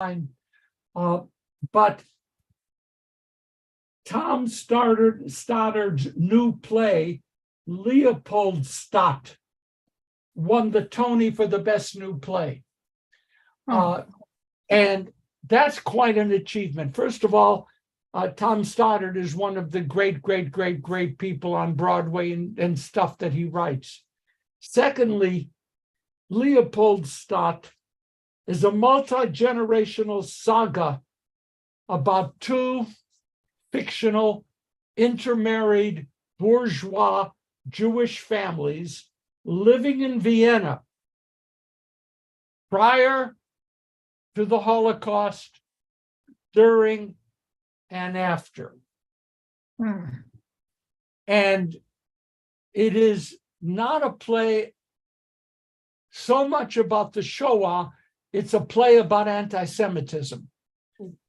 But Tom Stoddard's new play, Leopoldstadt, won the Tony for the best new play. And that's quite an achievement. First of all, Tom Stoddard is one of the great people on Broadway and stuff that he writes. Secondly, Leopoldstadt is a multi-generational saga about two fictional intermarried bourgeois Jewish families living in Vienna prior to the Holocaust, during and after. And it is not a play so much about the Shoah, it's a play about anti-Semitism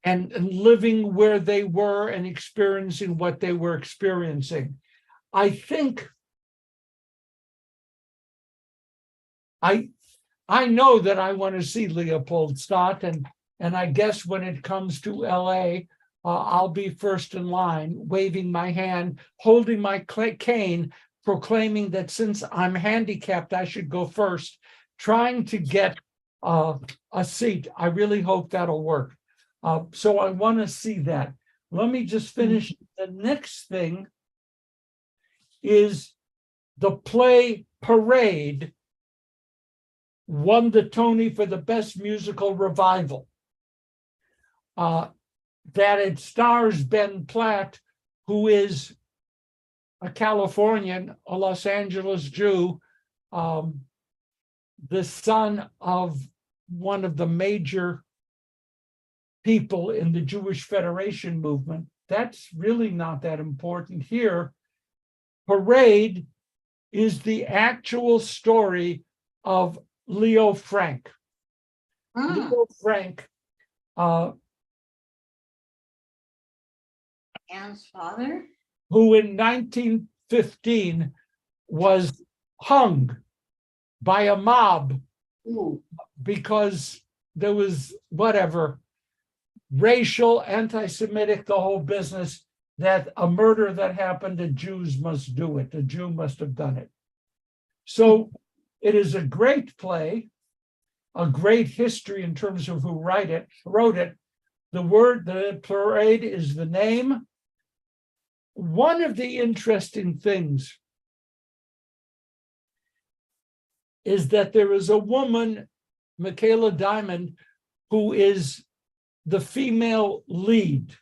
and living where they were and experiencing what they were experiencing. I think I know that I want to see Leopoldstadt, and I guess when it comes to LA, I'll be first in line, waving my hand, holding my cane, proclaiming that since I'm handicapped, I should go first, trying to get a seat. I really hope that'll work. So I want to see that. Let me just finish. The next thing is the play Parade won the Tony for the best musical revival. That it stars Ben Platt, who is a Californian, a Los Angeles Jew, the son of one of the major people in the Jewish Federation movement. That's really not that important here. Parade is the actual story of Leo Frank. Leo Frank, Anne's father, who in 1915 was hung by a mob because there was whatever, racial, anti-Semitic, the whole business, that a murder that happened, the Jews must do it. The Jew must have done it. So it is a great play, a great history in terms of who wrote it. The Parade is the name. One of the interesting things is that there is a woman, Michaela Diamond, who is the female lead.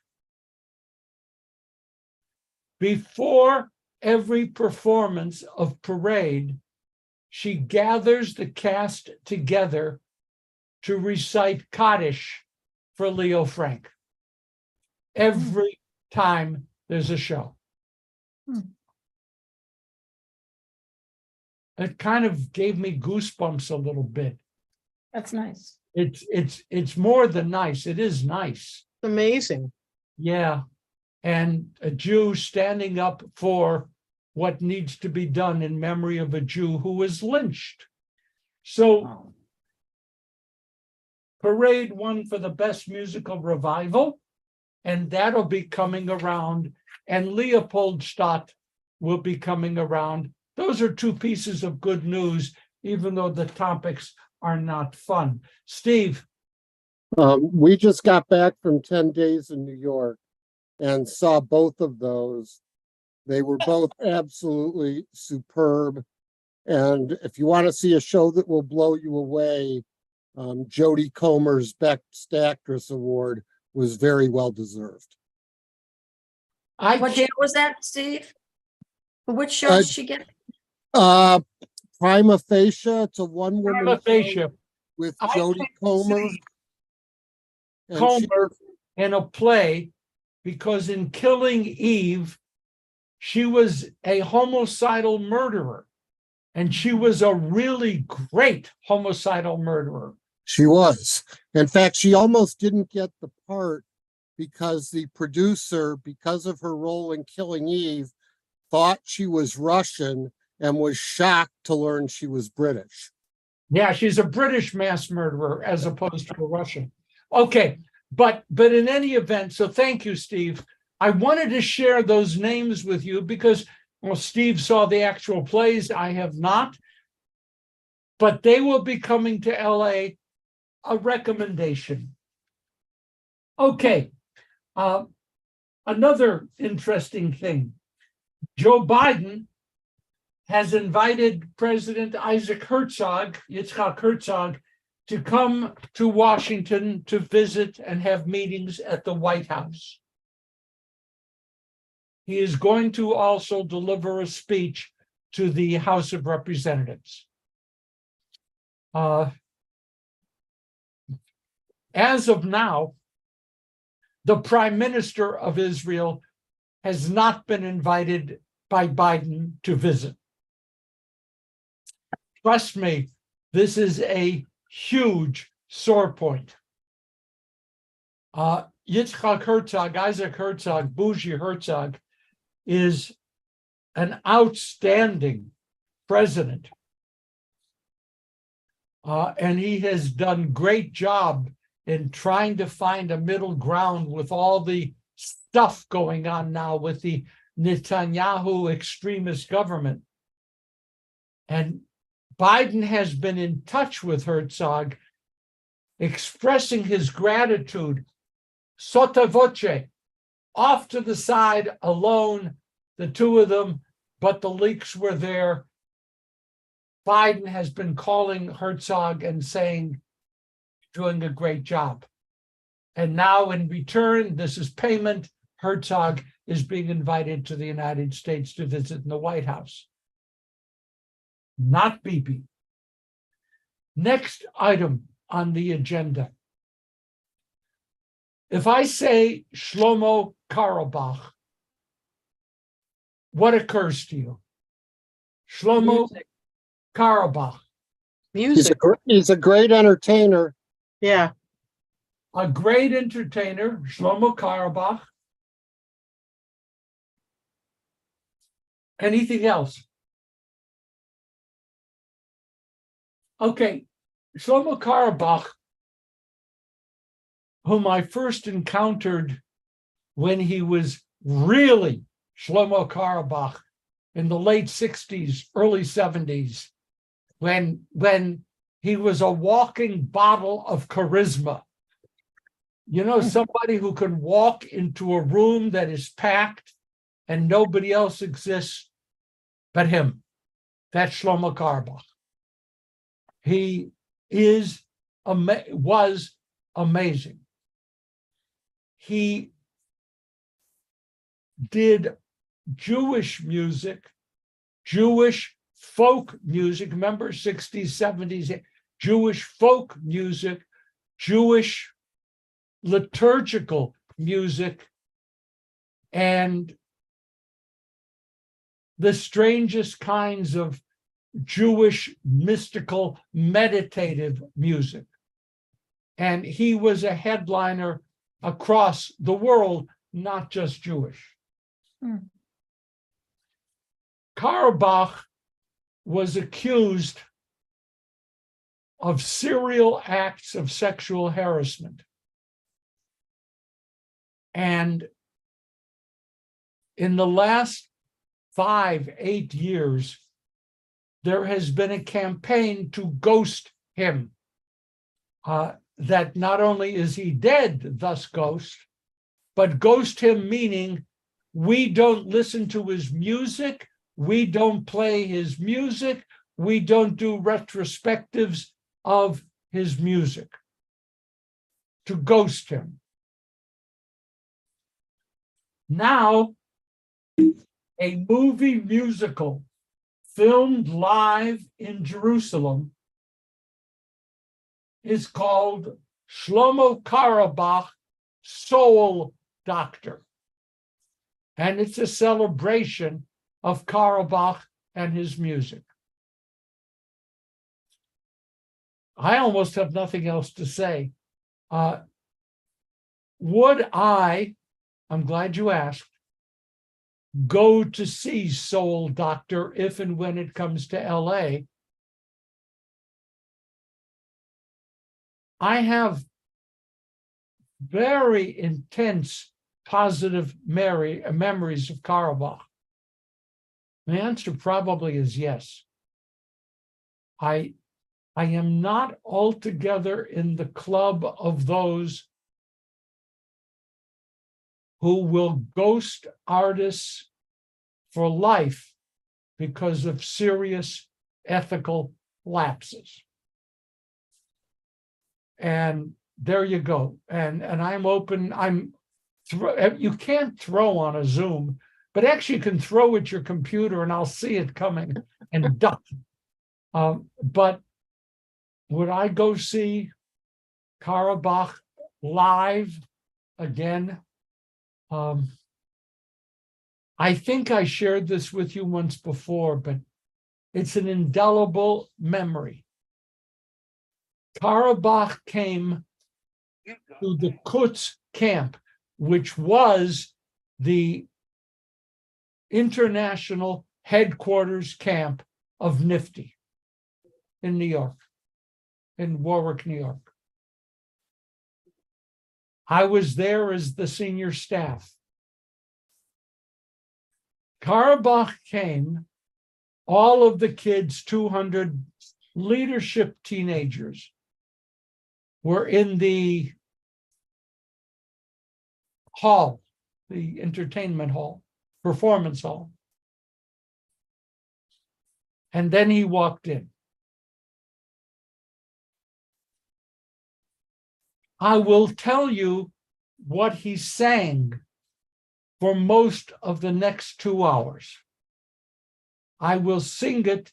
Before every performance of Parade, she gathers the cast together to recite Kaddish for Leo Frank. Every time there's a show. It kind of gave me goosebumps a little bit. That's nice. It's more than nice. It is nice. Amazing. Yeah. And a Jew standing up for what needs to be done in memory of a Jew who was lynched. So Parade won for the best musical revival, and that'll be coming around, and Leopoldstadt will be coming around. Those are two pieces of good news, even though the topics are not fun. Steve. We just got back from 10 days in New York and saw both of those. They were both absolutely superb. And if you want to see a show that will blow you away, Jodie Comer's Best Actress Award was very well deserved. what show was that, Steve? Which show did she get? Prima Facie, it's a one-woman Prima Facie. show with I Jodie can't Comer. see And Comer in a play, because in Killing Eve, she was a homicidal murderer, and she was a really great homicidal murderer. She was. In fact, she almost didn't get the part because the producer, because of her role in Killing Eve, thought she was Russian and was shocked to learn she was British. Yeah, she's a British mass murderer as opposed to a Russian. Okay, but in any event, so thank you, Steve. I wanted to share those names with you because, well, Steve saw the actual plays. I have not, but they will be coming to LA. A recommendation. Okay, another interesting thing. Joe Biden has invited President Yitzhak Herzog, to come to Washington to visit and have meetings at the White House. He is going to also deliver a speech to the House of Representatives. As of now, the Prime Minister of Israel has not been invited by Biden to visit. Trust me, this is a huge sore point. Yitzhak Herzog, Isaac Herzog, Bougie Herzog, is an outstanding president. And he has done great job in trying to find a middle ground with all the stuff going on now with the Netanyahu extremist government. And Biden has been in touch with Herzog, expressing his gratitude, sotto voce, off to the side, alone, the two of them, but the leaks were there. Biden has been calling Herzog and saying, doing a great job. And now in return, this is payment. Herzog is being invited to the United States to visit in the White House. Not Bibi. Next item on the agenda. If I say Shlomo Carlebach, what occurs to you? Shlomo Carlebach. Music. He's a great entertainer. Yeah. A great entertainer, Shlomo Carlebach. Anything else? Okay, Shlomo Carlebach, whom I first encountered when he was really Shlomo Carlebach in the late 60s, early 70s, when he was a walking bottle of charisma. You know, somebody who can walk into a room that is packed and nobody else exists but him. That's Shlomo Carlebach. He was amazing. He did Jewish music, Jewish folk music, remember 60s, 70s, Jewish folk music, Jewish liturgical music, and the strangest kinds of Jewish mystical meditative music. And he was a headliner across the world, not just Jewish. Carlebach was accused of serial acts of sexual harassment. And in the last 5-8 years, there has been a campaign to ghost him. That not only is he dead, thus ghost, but ghost him meaning we don't listen to his music, we don't play his music, we don't do retrospectives of his music. To ghost him. Now, a movie musical filmed live in Jerusalem is called Shlomo Carlebach, Soul Doctor. And it's a celebration of Carlebach and his music. I almost have nothing else to say. Would I'm glad you asked, go to see Soul Doctor if and when it comes to LA? I have very intense positive memories of Karabakh? The answer probably is yes. I am not altogether in the club of those who will ghost artists for life because of serious ethical lapses. And there you go. And I'm open. You can't throw on a Zoom, but actually you can throw at your computer and I'll see it coming and duck. But would I go see Karabakh live again? I think I shared this with you once before, but it's an indelible memory. Karabakh came to the Quds camp, which was the international headquarters camp of NIFTY in New York, in Warwick, New York. I was there as the senior staff. Karabakh came, all of the kids, 200 leadership teenagers, were in the hall, the entertainment hall, performance hall. And then he walked in. I will tell you what he sang for most of the next 2 hours. I will sing it.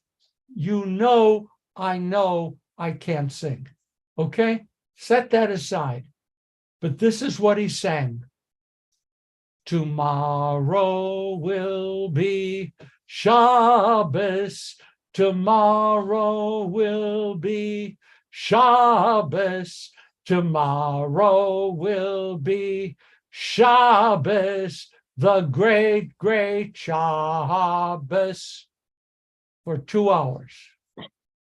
You know I can't sing. Okay? Set that aside. But this is what he sang. Tomorrow will be Shabbos. Tomorrow will be Shabbos. Tomorrow will be Shabbos, the great, great Shabbos, for 2 hours.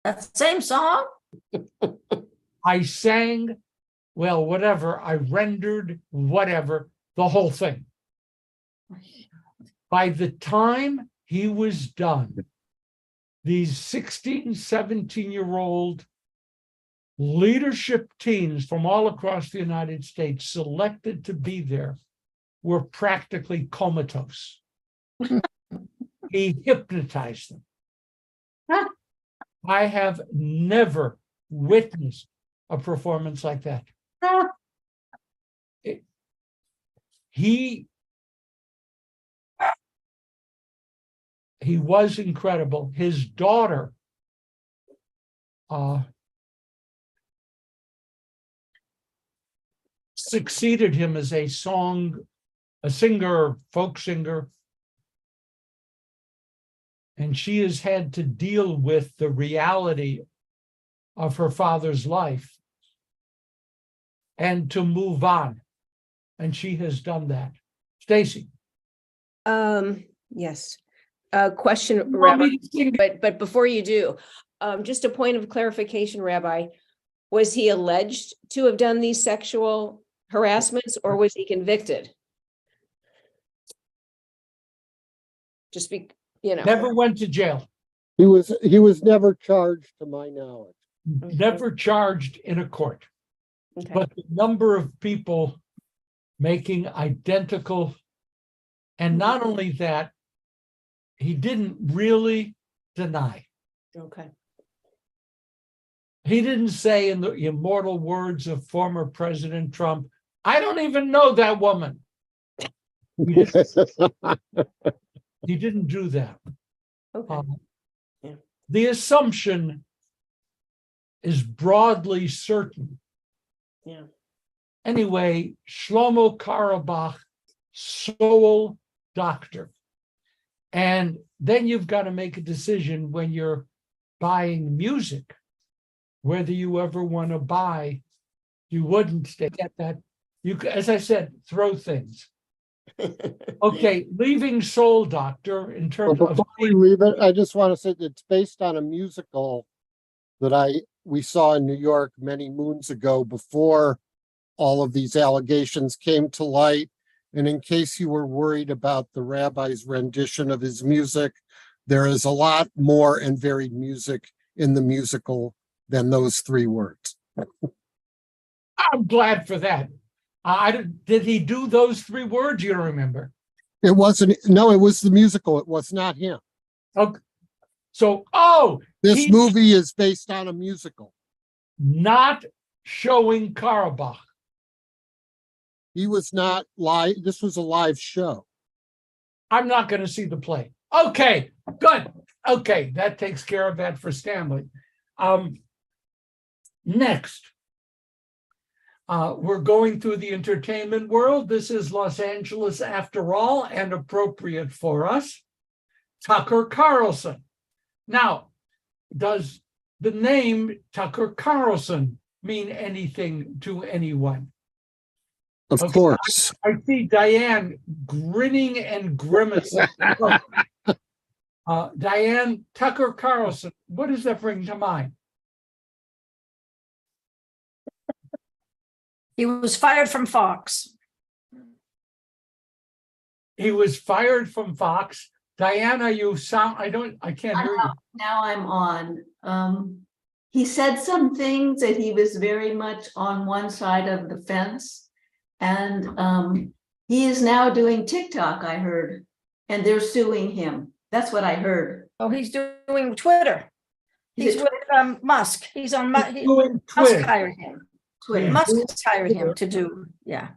That same song? I sang, well, whatever, I rendered, whatever, the whole thing. By the time he was done, these 16, 17-year-old leadership teams from all across the United States selected to be there were practically comatose. He hypnotized them. I have never witnessed a performance like that. He was incredible. His daughter succeeded him as a singer, folk singer. And she has had to deal with the reality of her father's life and to move on. And she has done that. Stacy. Yes. Question, Rabbi, but before you do, just a point of clarification, Rabbi, was he alleged to have done these sexual harassments or was he convicted? Just be, Never went to jail. He was never charged to my knowledge. Never charged in a court. Okay. But the number of people making identical, and not only that, he didn't really deny. Okay. He didn't say, in the immortal words of former President Trump, I don't even know that woman. He didn't do that. Okay. Yeah. The assumption is broadly certain. Yeah. Anyway, Shlomo Karabakh, soul doctor. And then you've got to make a decision when you're buying music, whether you ever want to buy, you wouldn't get that. You, as I said, throw things. Okay, leaving soul doctor in terms Well, of. before we leave it, I just want to say that it's based on a musical that we saw in New York many moons ago before all of these allegations came to light. And in case you were worried about the rabbi's rendition of his music, there is a lot more and varied music in the musical than those 3 words. I'm glad for that. Did he do those 3 words? You don't remember? It wasn't, no, it was the musical. It was not him. Okay. So, This he- movie is based on a musical. not showing Karabakh. He was not live. This was a live show. I'm not going to see the play. Okay, good. Okay, that takes care of that for Stanley. Next, we're going through the entertainment world. This is Los Angeles after all, and appropriate for us. Tucker Carlson. Now, does the name Tucker Carlson mean anything to anyone? Of Okay, course. I see Diane grinning and grimacing. Diane, Tucker Carlson, what does that bring to mind? He was fired from Fox. He was fired from Fox. Diana, I can't hear you. Now I'm on. He said some things that he was very much on one side of the fence. And he is now doing TikTok, I heard, and they're suing him. That's what I heard. Oh, he's doing Twitter. He's Is with it Musk. He's on Doing Musk Twitter. hired him. Twitter? Musk has hired him to do, yeah.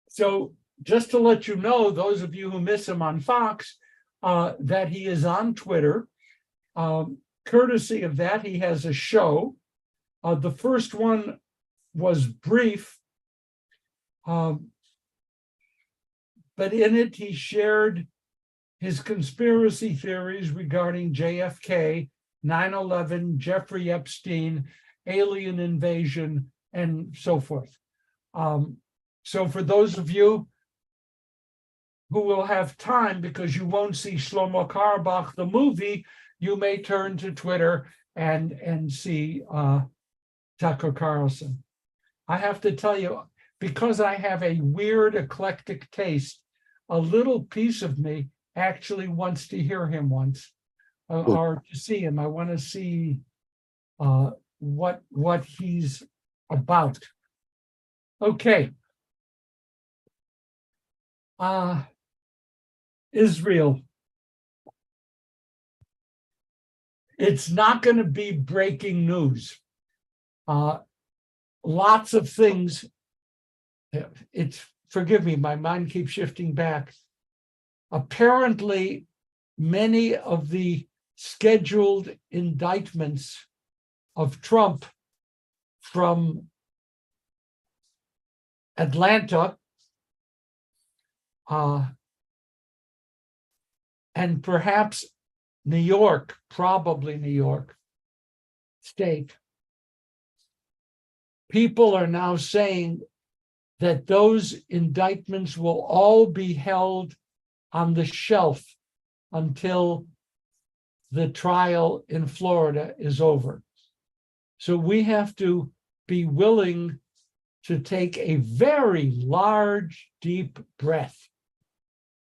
So just to let you know, those of you who miss him on Fox, that he is on Twitter. Courtesy of that, he has a show. The first one was brief, but in it he shared his conspiracy theories regarding JFK, 9/11, Jeffrey Epstein, alien invasion, and so forth. So for those of you who will have time, because you won't see Shlomo Carlebach, the movie, you may turn to Twitter and see Tucker Carlson. I have to tell you, because I have a weird eclectic taste, a little piece of me actually wants to hear him once or to see him. I want to see what he's about. Okay. Israel. It's not going to be breaking news. Lots of things. Forgive me, my mind keeps shifting back. Apparently, many of the scheduled indictments of Trump from Atlanta and perhaps New York, probably New York State, people are now saying that those indictments will all be held on the shelf until the trial in Florida is over. So we have to be willing to take a very large, deep breath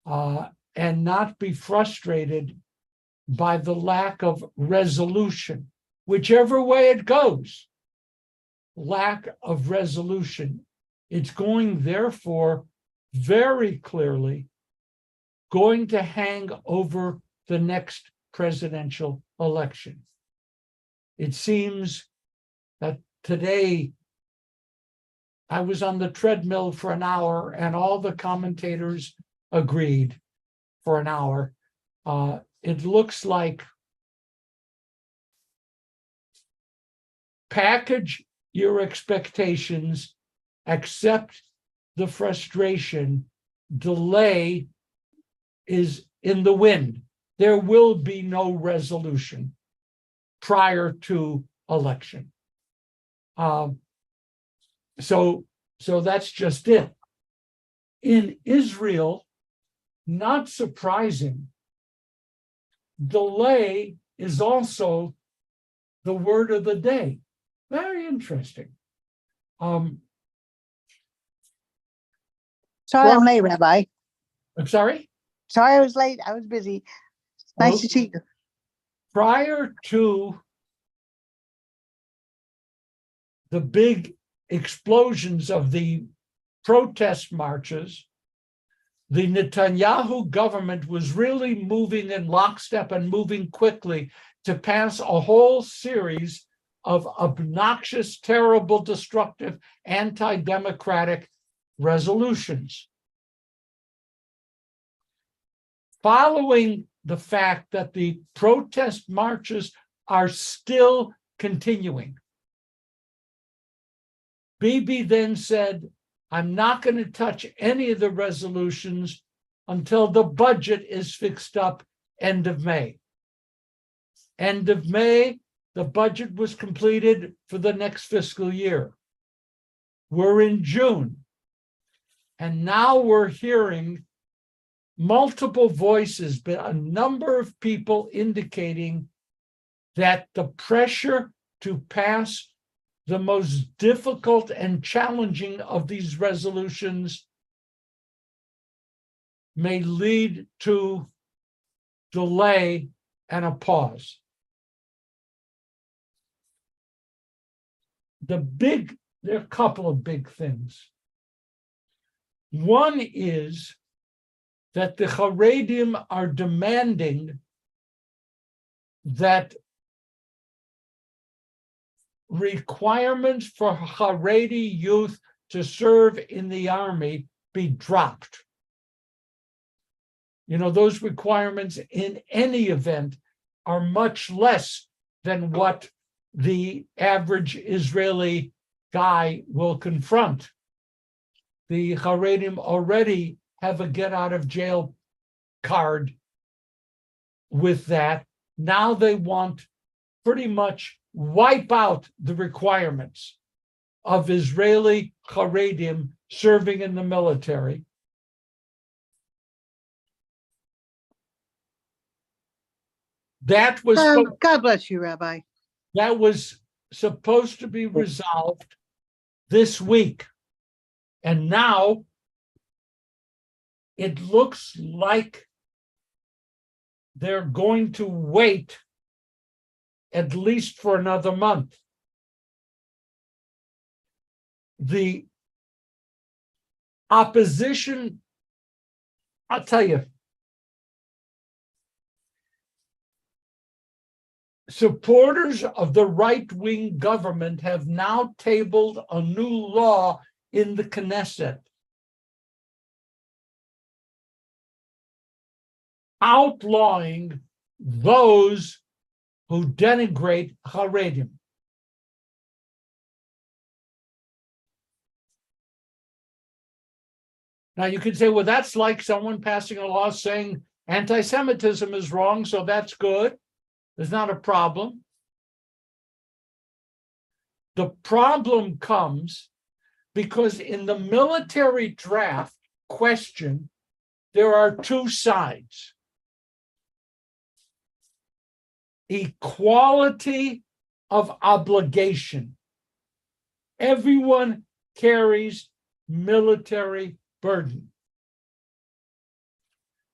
and not be frustrated by the lack of resolution, whichever way it goes. Lack of resolution. It's going, therefore, very clearly going to hang over the next presidential election. It seems that today I was on the treadmill for an hour and all the commentators agreed for an hour. It looks like package your expectations, accept the frustration, delay is in the wind. There will be no resolution prior to election. So that's just it. In Israel, not surprising, delay is also the word of the day. Very interesting. Sorry I'm late, Rabbi. I'm sorry? Sorry I was late. I was busy. Nice to see you. Prior to the big explosions of the protest marches, the Netanyahu government was really moving in lockstep and moving quickly to pass a whole series of obnoxious, terrible, destructive, anti-democratic resolutions. Following the fact that the protest marches are still continuing, Bibi then said, I'm not going to touch any of the resolutions until the budget is fixed up end of May. End of May, the budget was completed for the next fiscal year. We're in June. And now we're hearing multiple voices, but a number of people indicating that the pressure to pass the most difficult and challenging of these resolutions may lead to delay and a pause. There are a couple of big things. One is that the Haredim are demanding that requirements for Haredi youth to serve in the army be dropped. You know, those requirements in any event are much less than what the average Israeli guy will confront. The Haredim already have a get out of jail card with that. Now they want pretty much wipe out the requirements of Israeli Haredim serving in the military. That was God bless you, Rabbi. that was supposed to be resolved this week. And now it looks like they're going to wait at least for another month. The opposition, I'll tell you, supporters of the right-wing government have now tabled a new law in the Knesset outlawing those who denigrate Haredim. Now you could say, well, that's like someone passing a law saying anti-Semitism is wrong, so that's good. There's not a problem. The problem comes because in the military draft question, there are two sides. Equality of obligation. Everyone carries military burden.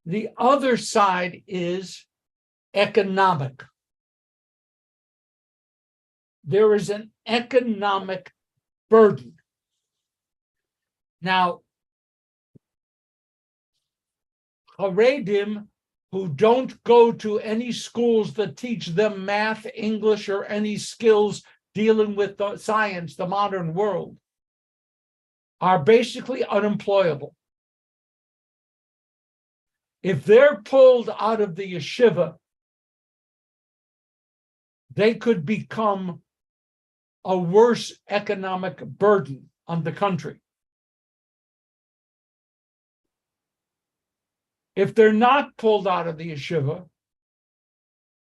The other side is economic. There is an economic burden. Now, Haredim who don't go to any schools that teach them math, English, or any skills dealing with the science, the modern world, are basically unemployable. If they're pulled out of the yeshiva, they could become a worse economic burden on the country. If they're not pulled out of the yeshiva,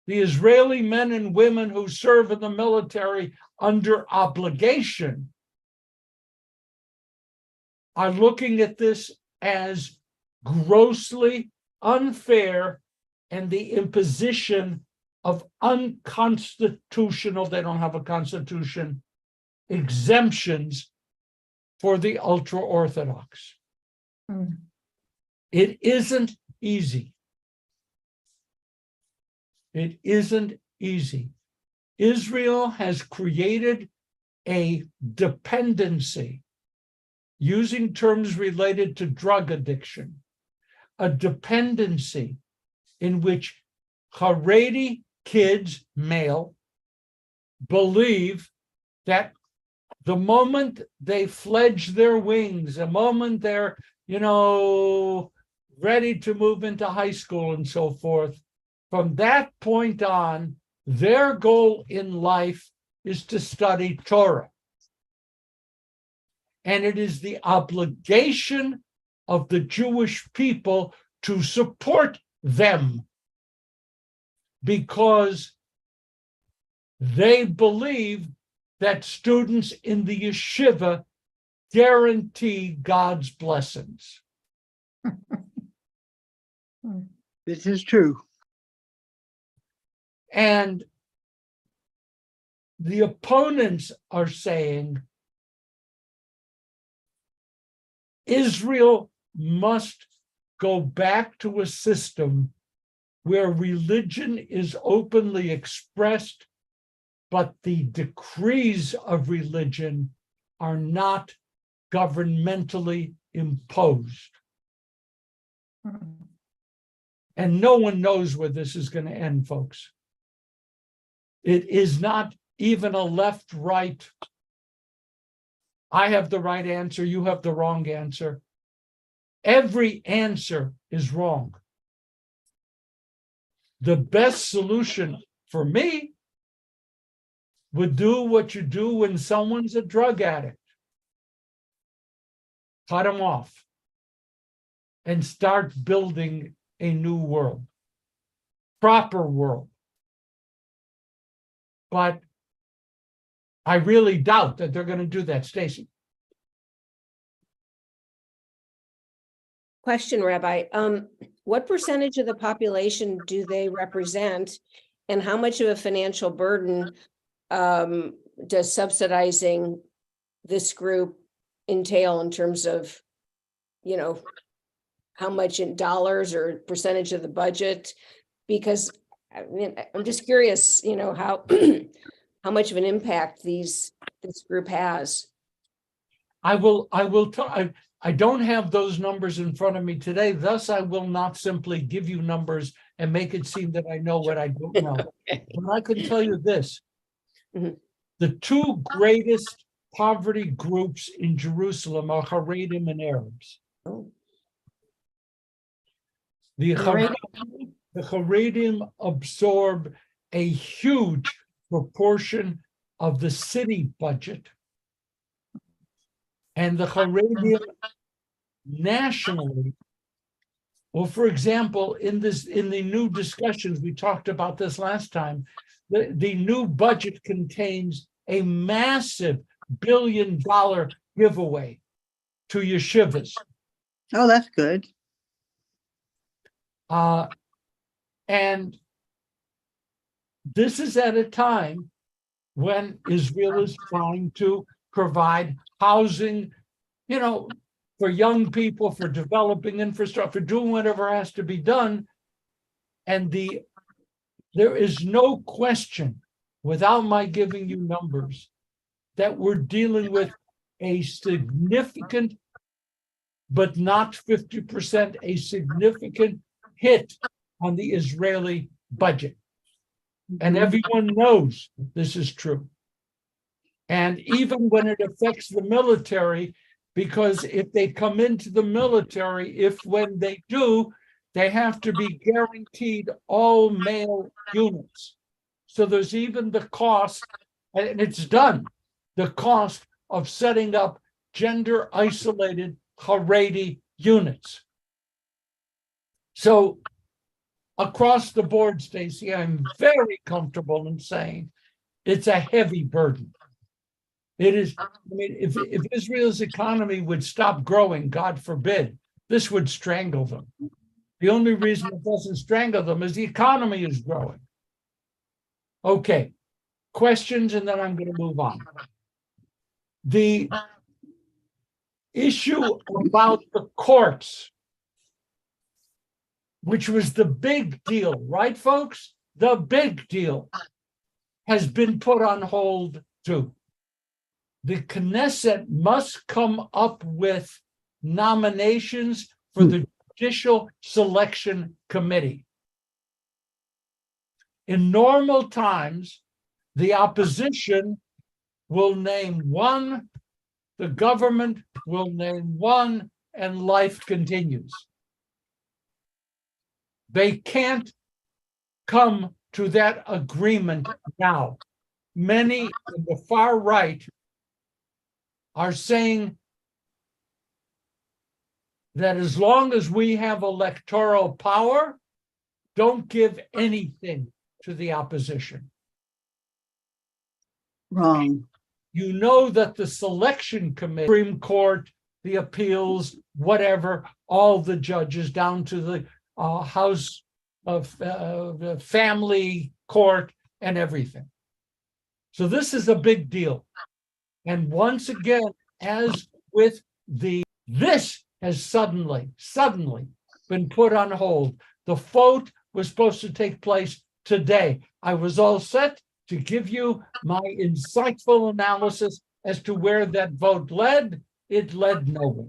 the Israeli men and women who serve in the military under obligation are looking at this as grossly unfair and the imposition of unconstitutional, they don't have a constitution, exemptions for the ultra-Orthodox. It isn't easy. It isn't easy. Israel has created a dependency, using terms related to drug addiction, a dependency in which Haredi kids, male, believe that the moment they fledge their wings, the moment they're, ready to move into high school and so forth, from that point on, their goal in life is to study Torah. And it is the obligation of the Jewish people to support them, because they believe that students in the yeshiva guarantee God's blessings. This is true. And the opponents are saying Israel must go back to a system where religion is openly expressed, but the decrees of religion are not governmentally imposed. And no one knows where this is going to end, folks. It is not even a left-right, I have the right answer, you have the wrong answer. Every answer is wrong. The best solution for me would do what you do when someone's a drug addict. Cut them off and start building a new world, proper world. But I really doubt that they're going to do that, Stacy. Question, Rabbi. What percentage of the population do they represent, and how much of a financial burden does subsidizing this group entail in terms of, how much in dollars or percentage of the budget? Because I'm just curious, how how much of an impact this group has. I don't have those numbers in front of me today, thus I will not simply give you numbers and make it seem that I know what I don't know. Okay. But I can tell you this. Mhm. The two greatest poverty groups in Jerusalem are Haredim and Arabs. Oh. The Haredim absorb a huge proportion of the city budget. And the Haredim nationally, well, for example, in the new discussions, we talked about this last time, the new budget contains a massive $1 billion giveaway to yeshivas. Oh, that's good. And this is at a time when Israel is trying to provide housing, for young people, for developing infrastructure, for doing whatever has to be done. And there is no question, without my giving you numbers, that we're dealing with a significant, but not 50%, a significant hit on the Israeli budget. And everyone knows this is true. And even when it affects the military, because if they come into the military, when they do, they have to be guaranteed all male units. So there's even the cost, and it's done, the cost of setting up gender isolated Haredi units. So across the board, Stacy, I'm very comfortable in saying it's a heavy burden. It is, if Israel's economy would stop growing, God forbid, this would strangle them. The only reason it doesn't strangle them is the economy is growing. Okay, questions, and then I'm going to move on. The issue about the courts, which was the big deal, right, folks? The big deal has been put on hold too. The Knesset must come up with nominations for the Judicial Selection Committee. In normal times, the opposition will name one, the government will name one, and life continues. They can't come to that agreement now. Many in the far right are saying that as long as we have electoral power, don't give anything to the opposition. Wrong. You know that the selection committee, Supreme Court, the appeals, whatever, all the judges down to the House of the Family Court and everything. So this is a big deal. And once again, as with this has suddenly been put on hold. The vote was supposed to take place today. I was all set to give you my insightful analysis as to where that vote led. It led nowhere.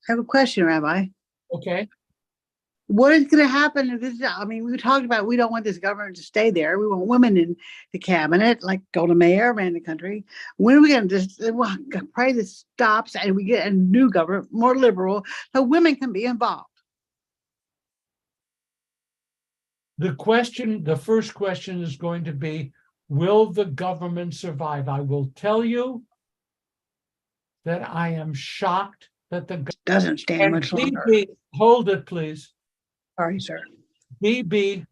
I have a question, Rabbi. Okay. What is going to happen if this? I mean, we talked about we don't want this government to stay there. We want women in the cabinet, like Golda Meir ran the country. When are we going to just pray this stops and we get a new government, more liberal, so women can be involved? The first question is going to be, will the government survive? I will tell you that I am shocked that the government Doesn't stand much longer. Hold it, please. Sorry, sir. Bibi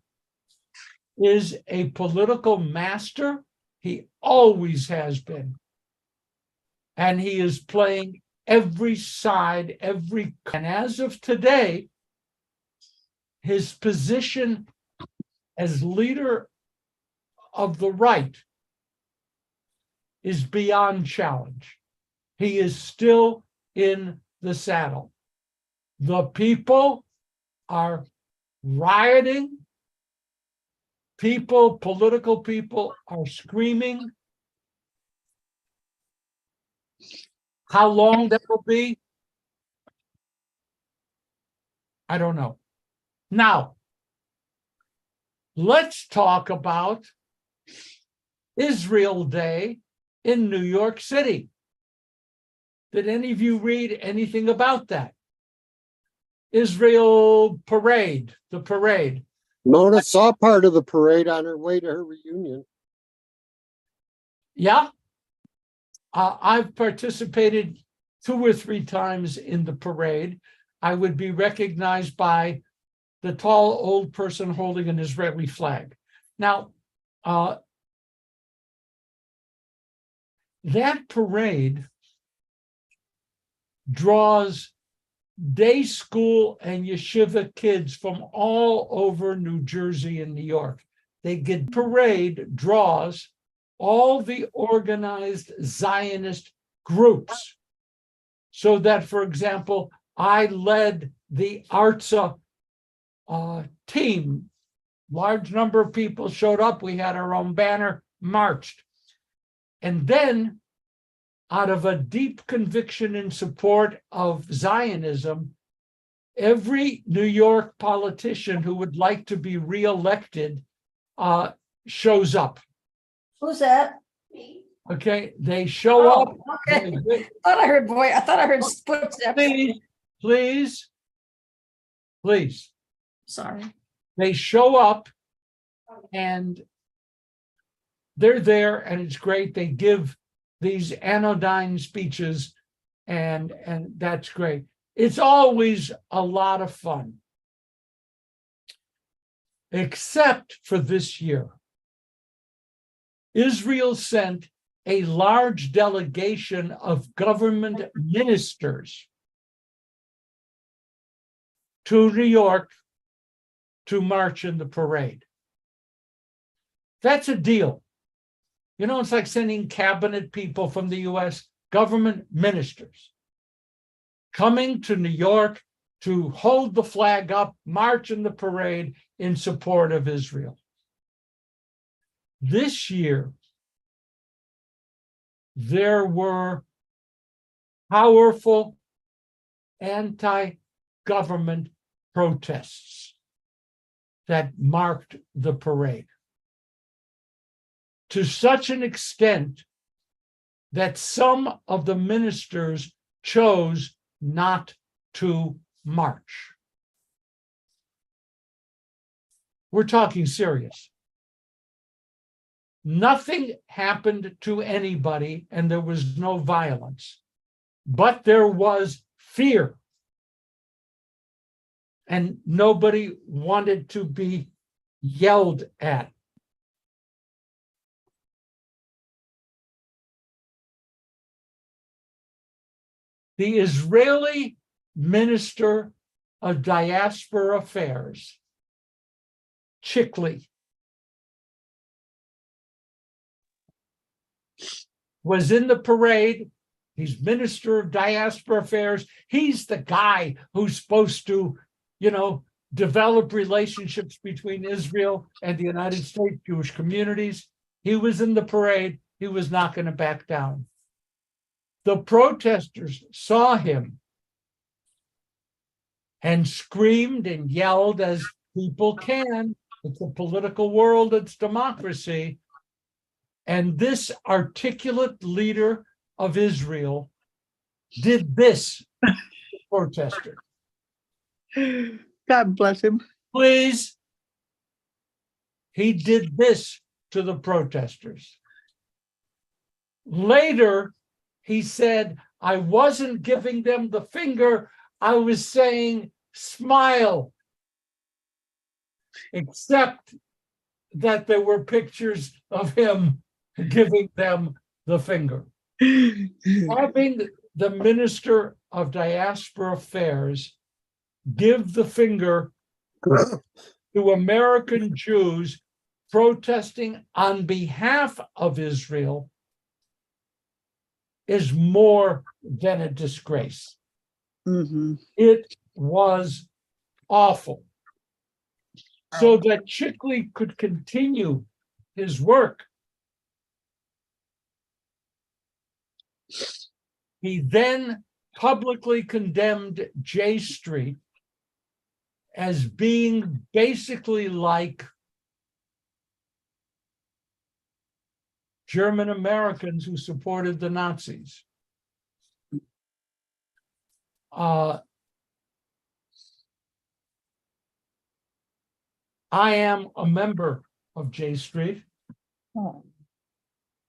is a political master. He always has been. And he is playing every side, and as of today, his position as leader of the right is beyond challenge. He is still in the saddle. The people are rioting. Political people are screaming. How long that will be, I don't know. Now, let's talk about Israel Day in New York City. Did any of you read anything about that? Israel parade, the parade. Mona saw part of the parade on her way to her reunion. Yeah. I've participated 2 or 3 times in the parade. I would be recognized by the tall old person holding an Israeli flag. Now, that parade draws day school and yeshiva kids from all over New Jersey and New York. Parade draws all the organized Zionist groups. So that, for example, I led the Artsa team. Large number of people showed up. We had our own banner, marched. And then, out of a deep conviction in support of Zionism, every New York politician who would like to be reelected shows up. Who's that? Okay, they show up. Okay. I thought I heard footsteps. Please. Sorry. They show up and they're there, and it's great. They give these anodyne speeches, and that's great. It's always a lot of fun, except for this year. Israel sent a large delegation of government ministers to New York to march in the parade. That's a deal. You know, it's like sending cabinet people from the US, government ministers, coming to New York to hold the flag up, march in the parade in support of Israel. This year, there were powerful anti-government protests that marked the parade, to such an extent that some of the ministers chose not to march. We're talking serious. Nothing happened to anybody, and there was no violence, but there was fear. And nobody wanted to be yelled at. The Israeli Minister of Diaspora Affairs, Chikli, was in the parade. He's Minister of Diaspora Affairs. He's the guy who's supposed to, develop relationships between Israel and the United States Jewish communities. He was in the parade. He was not going to back down. The protesters saw him and screamed and yelled, as people can. It's a political world, it's democracy. And this articulate leader of Israel did this to protesters. God bless him. Please. He did this to the protesters. Later, he said, I wasn't giving them the finger, I was saying, smile. Except that there were pictures of him giving them the finger. Having the Minister of Diaspora Affairs give the finger to American Jews protesting on behalf of Israel is more than a disgrace. Mhm. It was awful. So that Chikli could continue his work, he then publicly condemned J Street as being basically like German Americans who supported the Nazis. I am a member of J Street, God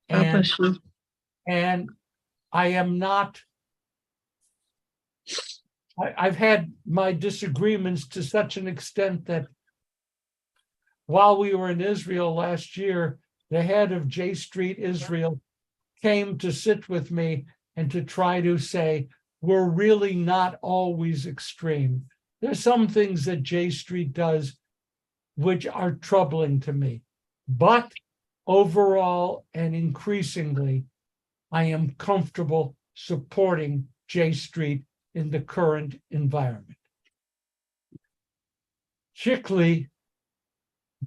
and bless you. I am not. I've had my disagreements to such an extent that while we were in Israel last year, the head of J Street Israel came to sit with me and to try to say, we're really not always extreme. There's some things that J Street does which are troubling to me. But overall and increasingly, I am comfortable supporting J Street in the current environment. Chikli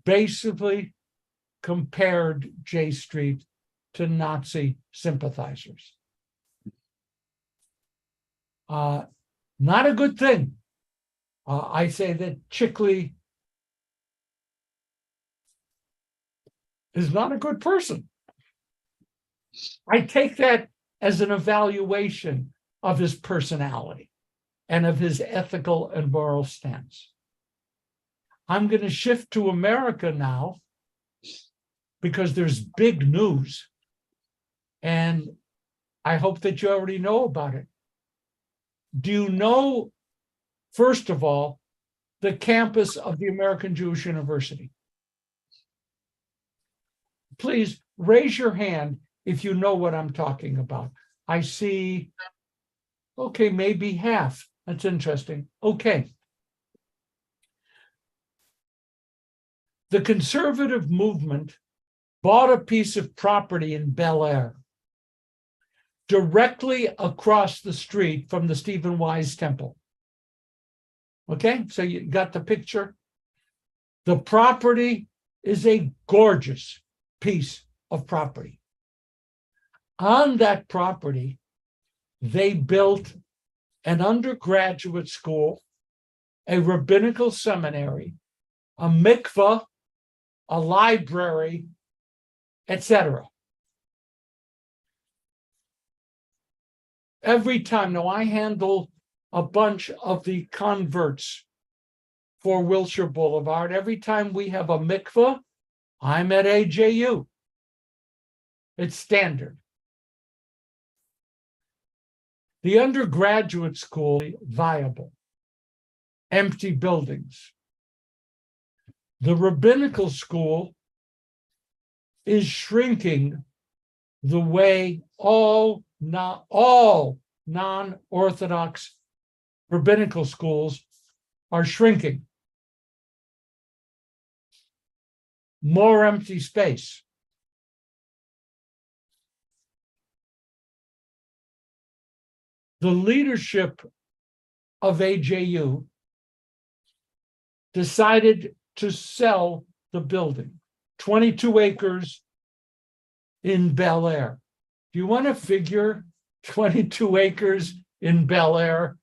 basically compared J Street to Nazi sympathizers. Not a good thing. I say that Chikli is not a good person. I take that as an evaluation of his personality and of his ethical and moral stance. I'm going to shift to America now because there's big news, and I hope that you already know about it. Do you know, first of all, the campus of the American Jewish University? Please raise your hand if you know what I'm talking about. I see, okay, maybe half. That's interesting. Okay. The conservative movement bought a piece of property in Bel Air, directly across the street from the Stephen Wise Temple. Okay, so you got the picture? The property is a gorgeous piece of property. On that property, they built an undergraduate school, a rabbinical seminary, a mikveh, a library, etc. Every time, now I handle a bunch of the converts for Wilshire Boulevard. Every time we have a mikveh, I'm at AJU. It's standard. The undergraduate school, viable, empty buildings. The rabbinical school is shrinking the way all non-Orthodox rabbinical schools are shrinking. More empty space. The leadership of AJU decided to sell the building, 22 acres in Bel Air. Do you want to figure 22 acres in Bel Air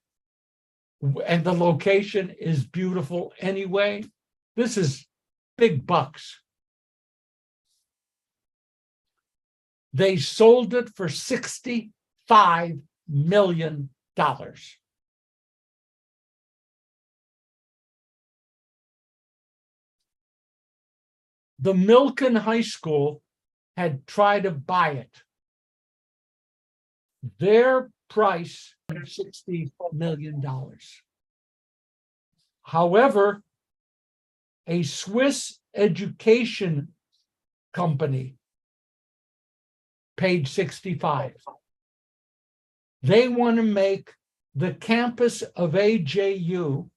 and the location is beautiful anyway? This is big bucks. They sold it for $65 million. The Milken High School had tried to buy it. Their price was $60 million. However, a Swiss education company paid 65. They want to make the campus of AJU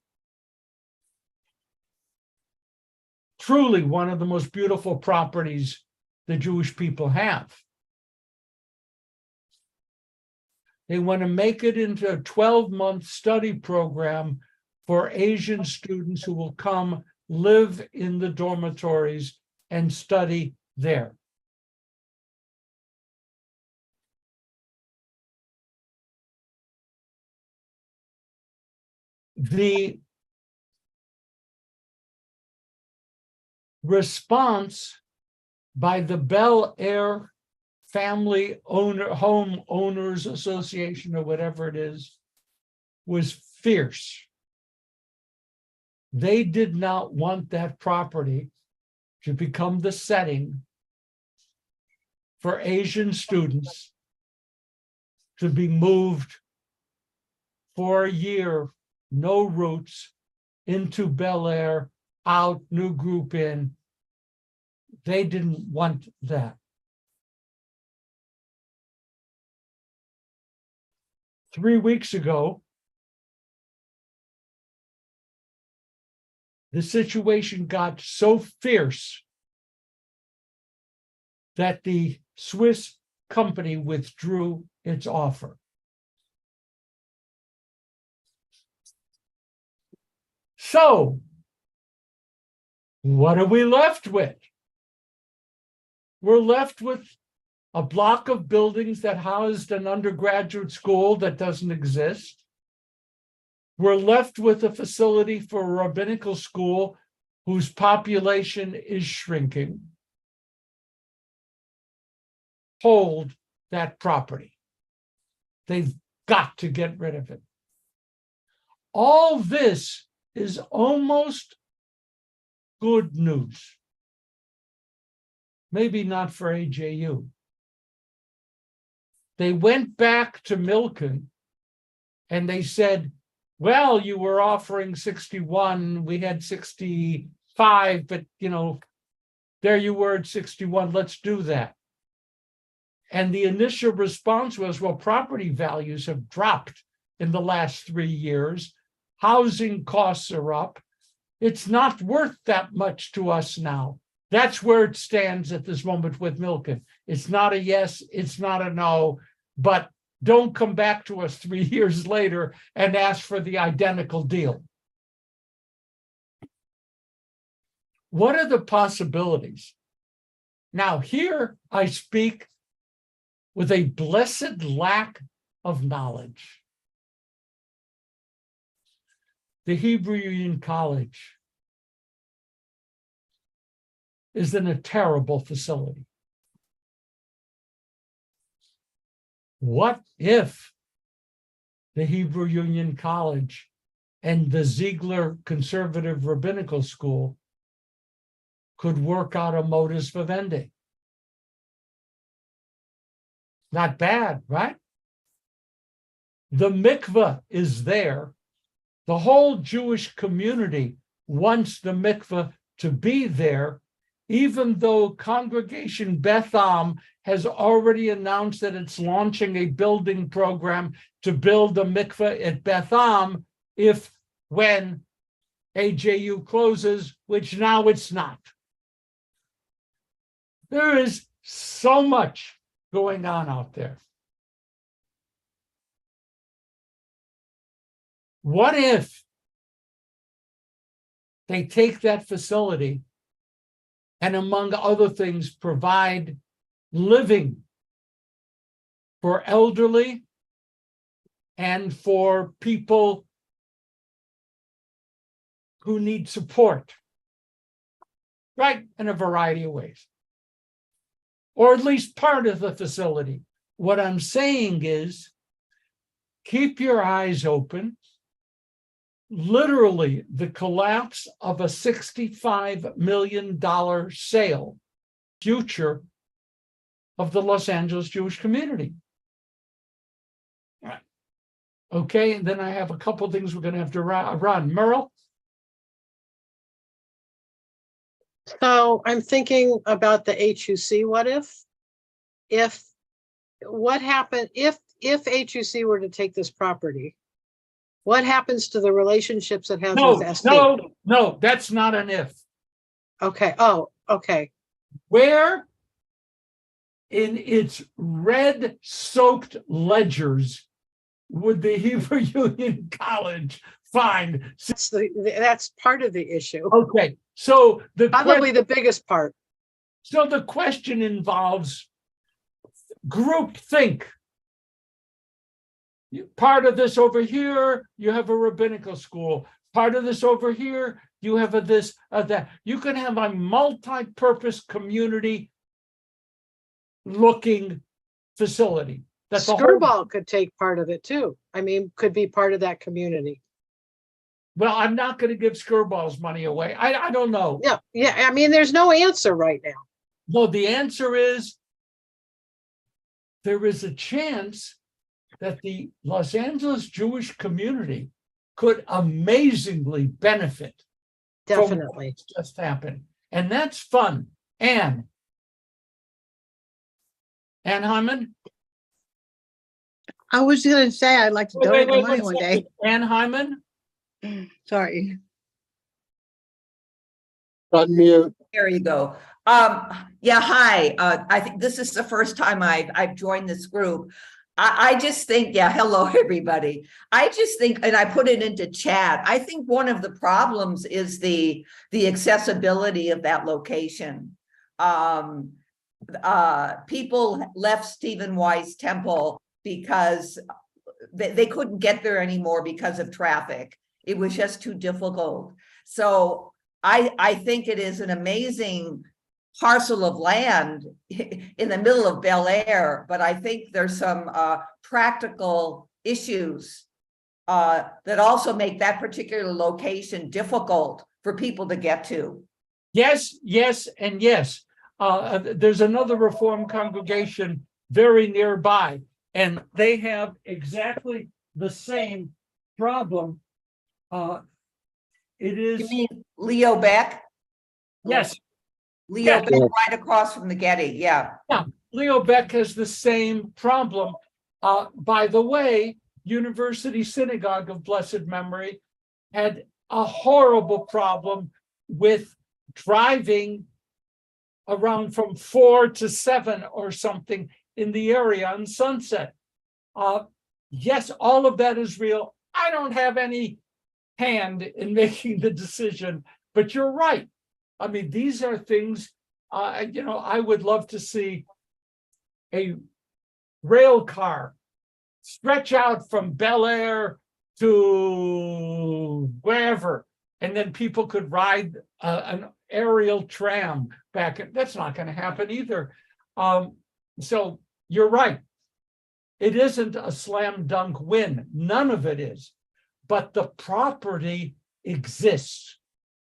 truly one of the most beautiful properties the Jewish people have. They want to make it into a 12-month study program for Asian students who will come live in the dormitories and study there. The response by the Bel Air Family Home Owners Association, or whatever it is, was fierce. They did not want that property to become the setting for Asian students to be moved for a year, no roots, into Bel Air, out, new group in. They didn't want that. 3 weeks ago, the situation got so fierce that the Swiss company withdrew its offer. So, what are we left with? We're left with a block of buildings that housed an undergraduate school that doesn't exist. We're left with a facility for a rabbinical school whose population is shrinking. Hold that property. They've got to get rid of it. All this is almost good news. Maybe not for AJU. They went back to Milken and they said, well, you were offering 61, we had 65, but there you were at 61, let's do that. And the initial response was, well, property values have dropped in the last 3 years. Housing costs are up. It's not worth that much to us now. That's where it stands at this moment with Milken. It's not a yes, it's not a no, but don't come back to us 3 years later and ask for the identical deal. What are the possibilities? Now, here I speak with a blessed lack of knowledge. The Hebrew Union College is in a terrible facility. What if the Hebrew Union College and the Ziegler Conservative Rabbinical School could work out a modus vivendi? Not bad, right? The mikveh is there. The whole Jewish community wants the mikveh to be there, even though Congregation Beth Am has already announced that it's launching a building program to build a mikveh at Beth Am when AJU closes, which now it's not. There is so much going on out there. What if they take that facility and, among other things, provide living for elderly and for people who need support, right? In a variety of ways. Or at least part of the facility. What I'm saying is, keep your eyes open. Literally, the collapse of a $65 million sale, future of the Los Angeles Jewish community. All right. Okay, and then I have a couple things we're going to have to run. Merle? So I'm thinking about the HUC. What happened if HUC were to take this property? What happens to the relationships it has with SC? No, that's not an if. Okay. Oh, okay. Where in its red-soaked ledgers would the Hebrew Union College find? That's part of the issue. Okay, so Probably the biggest part. So the question involves group think. Part of this over here, you have a rabbinical school. Part of this over here, you have a this, that. You can have a multi-purpose community looking facility. That's Skirball could take part of it too. I mean, could be part of that community. Well, I'm not going to give Skirball's money away. I don't know. Yeah. I mean, there's no answer right now. No, the answer is there is a chance that the Los Angeles Jewish community could amazingly benefit. Definitely. From what's just happened. And that's fun. Ann Hyman? I was going to say I'd like to donate the money one day. Ann Hyman? Sorry. Unmute. There you go. Yeah, hi. I think this is the first time I've joined this group. I just think, yeah, hello, everybody. I just think, and I put it into chat, I think one of the problems is the accessibility of that location. People left Stephen Wise Temple because they couldn't get there anymore because of traffic. It was just too difficult. So I think it is an amazing parcel of land in the middle of Bel Air, but I think there's some practical issues that also make that particular location difficult for people to get to. Yes, and yes. There's another Reform congregation very nearby, and they have exactly the same problem. It is. You mean Leo Beck? Yes. Leo Beck, right across from the Getty. Yeah. Leo Beck has the same problem. By the way, University Synagogue of Blessed Memory had a horrible problem with driving around from 4 to 7 or something in the area on Sunset. Yes, all of that is real. I don't have any hand in making the decision, but you're right. I mean, these are things, I would love to see a rail car stretch out from Bel Air to wherever, and then people could ride an aerial tram back. That's not going to happen either. So you're right. It isn't a slam dunk win. None of it is. But the property exists.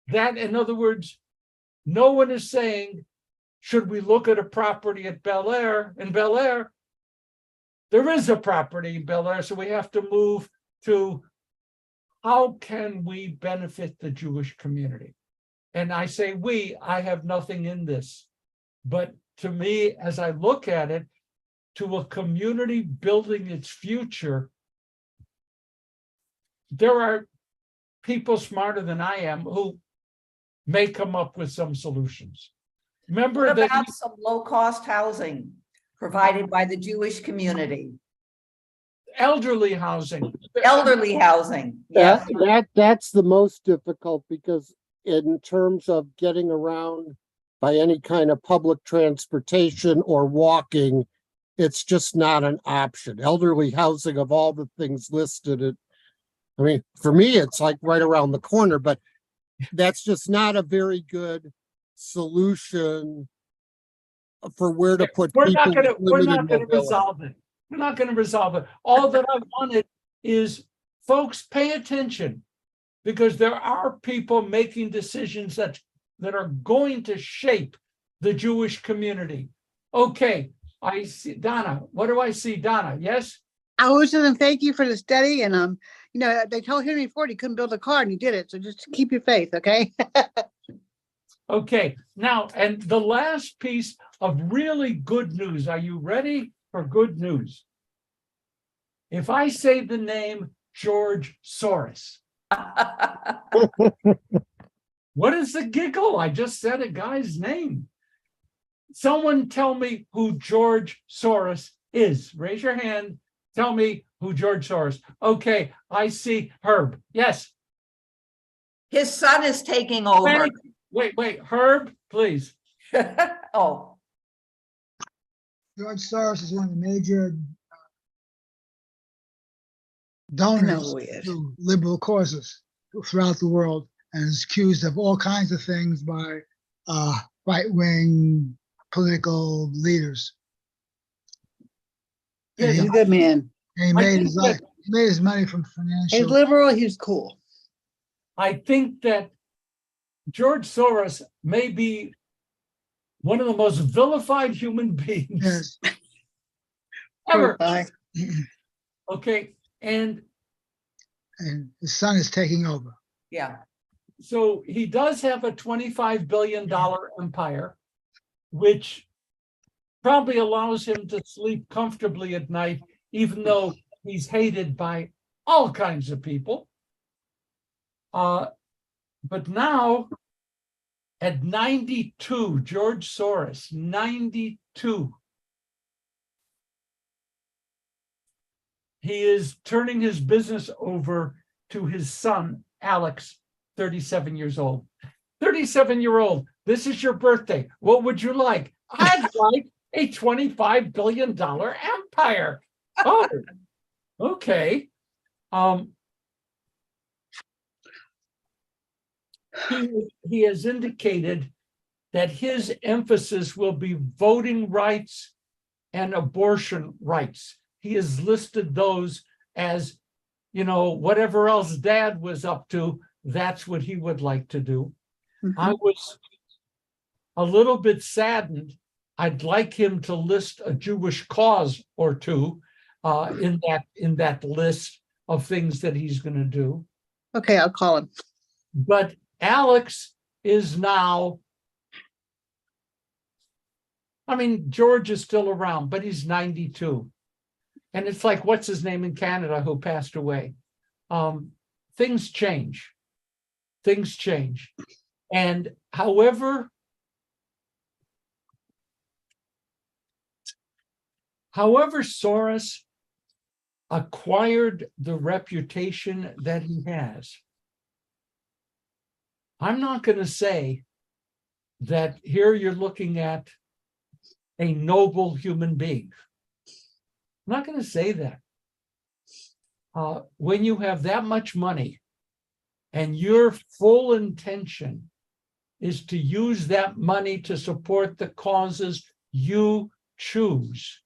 That, in other words, no one is saying, should we look at a property at Bel Air? In Bel Air, there is a property in Bel Air, so we have to move to how can we benefit the Jewish community? And I say we, I have nothing in this. But to me, as I look at it, to a community building its future, there are people smarter than I am who may come up with some solutions. Remember What that about some low-cost housing provided by the Jewish community? elderly housing. Elderly housing, yes. That's the most difficult, because in terms of getting around by any kind of public transportation or walking, it's just not an option. Elderly housing, of all the things listed, I mean, for me, it's like right around the corner, but that's just not a very good solution for where to put We're people not going to with limited mobility. resolve it. We're not going to resolve it. All that I wanted is, folks, pay attention, because there are people making decisions that are going to shape the Jewish community. Okay, I see Donna. What do I see, Donna? Yes? I was just saying thank you for the study, and they told Henry Ford he couldn't build a car and he did it. So just keep your faith, okay? Okay, now, and the last piece of really good news. Are you ready for good news? If I say the name George Soros, what is the giggle? I just said a guy's name. Someone tell me who George Soros is. Raise your hand. Tell me who George Soros. Okay, I see Herb. Yes. His son is taking over. Wait, Herb, please. Oh, George Soros is one of the major know donors who he is. to liberal causes throughout the world, and is accused of all kinds of things by right-wing political leaders. Yeah, he's a good man. And he made his money from He's financial. liberal, he's cool. I think that George Soros may be one of the most vilified human beings Yes. ever. Bye. Okay, and And his son is taking over. yeah. so he does have a $25 billion empire, which probably allows him to sleep comfortably at night, even though he's hated by all kinds of people. But now, at 92, George Soros, 92, he is turning his business over to his son, Alex, 37 years old. 37-year-old, this is your birthday. What would you like? I'd like a $25 billion empire. Oh, okay. He has indicated that his emphasis will be voting rights and abortion rights. He has listed those as, whatever else Dad was up to, that's what he would like to do. Mm-hmm. I was a little bit saddened. I'd like him to list a Jewish cause or two in that list of things that he's going to do. Okay, I'll call him. But Alex is now, George is still around, but he's 92. And it's like, what's his name in Canada who passed away? Things change. Things change. And however However, Soros acquired the reputation that he has, I'm not going to say that here you're looking at a noble human being. I'm not going to say that. When you have that much money and your full intention is to use that money to support the causes you choose,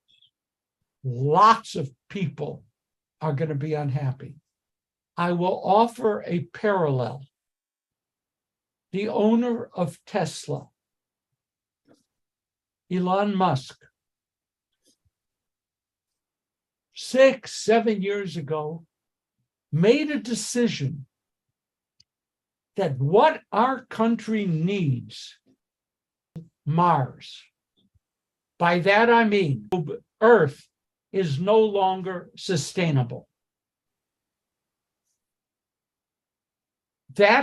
lots of people are going to be unhappy. I will offer a parallel. The owner of Tesla, Elon Musk, 6-7 years ago, made a decision that what our country needs, Mars. By that I mean, Earth is no longer sustainable. That